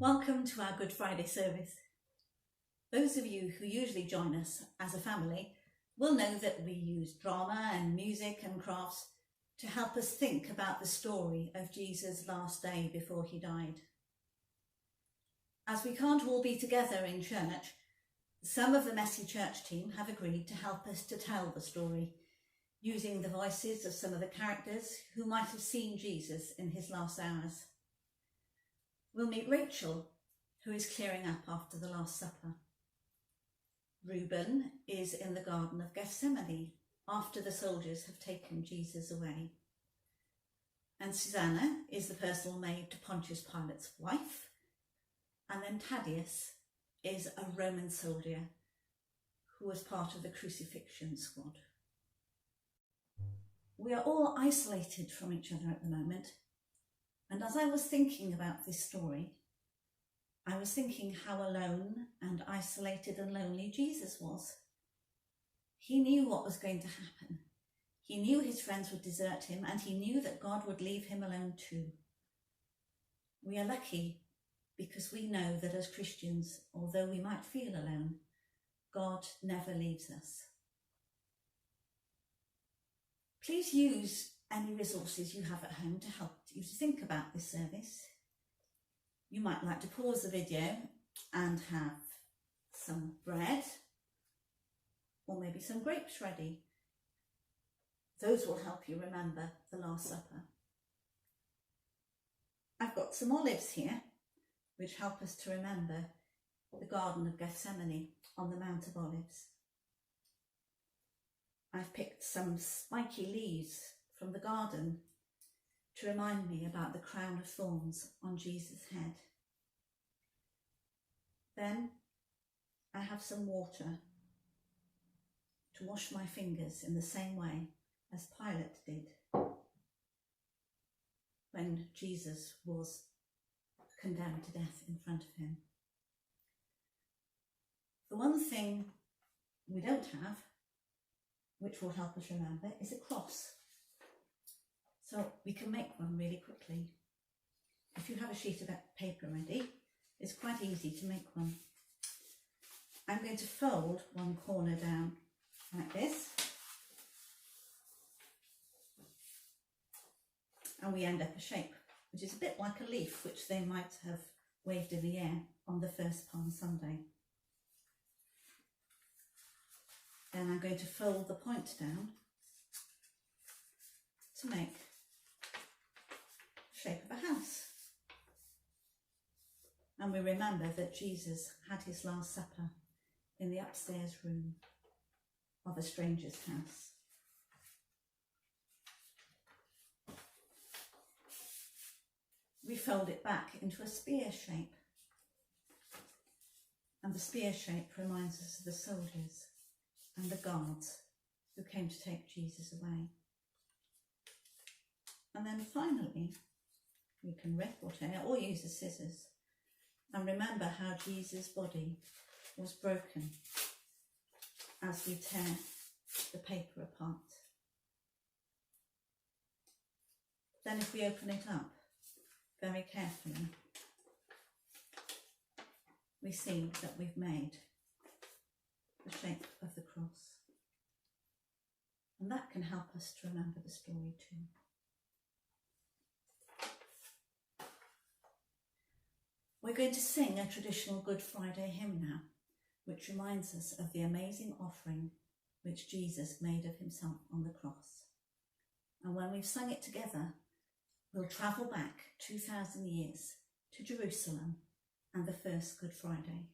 Welcome to our Good Friday service. Those of you who usually join us as a family will know that we use drama and music and crafts to help us think about the story of Jesus' last day before he died. As we can't all be together in church, some of the Messy Church team have agreed to help us to tell the story, using the voices of some of the characters who might have seen Jesus in his last hours. We'll meet Rachel, who is clearing up after the Last Supper. Reuben is in the Garden of Gethsemane after the soldiers have taken Jesus away. And Susanna is the personal maid to Pontius Pilate's wife. And then Thaddeus is a Roman soldier who was part of the crucifixion squad. We are all isolated from each other at the moment. And as I was thinking about this story, I was thinking how alone and isolated and lonely Jesus was. He knew what was going to happen. He knew his friends would desert him, and he knew that God would leave him alone too. We are lucky because we know that as Christians, although we might feel alone, God never leaves us. Please use any resources you have at home to help you to think about this service. You might like to pause the video and have some bread or maybe some grapes ready. Those will help you remember the Last Supper. I've got some olives here which help us to remember the Garden of Gethsemane on the Mount of Olives. I've picked some spiky leaves from the garden to remind me about the crown of thorns on Jesus' head. Then I have some water to wash my fingers in the same way as Pilate did when Jesus was condemned to death in front of him. The one thing we don't have, which will help us remember, is a cross. So we can make one really quickly. If you have a sheet of paper ready, it's quite easy to make one. I'm going to fold one corner down like this. And we end up a shape, which is a bit like a leaf, which they might have waved in the air on the first Palm Sunday. Then I'm going to fold the point down to make the shape of a house. And we remember that Jesus had his Last Supper in the upstairs room of a stranger's house. We fold it back into a spear shape. And the spear shape reminds us of the soldiers and the guards who came to take Jesus away. And then finally, we can rip or tear or use the scissors and remember how Jesus' body was broken as we tear the paper apart. Then if we open it up very carefully, we see that we've made the shape of the cross. And that can help us to remember the story too. We're going to sing a traditional Good Friday hymn now, which reminds us of the amazing offering which Jesus made of himself on the cross. And when we've sung it together, we'll travel back 2,000 years to Jerusalem and the first Good Friday.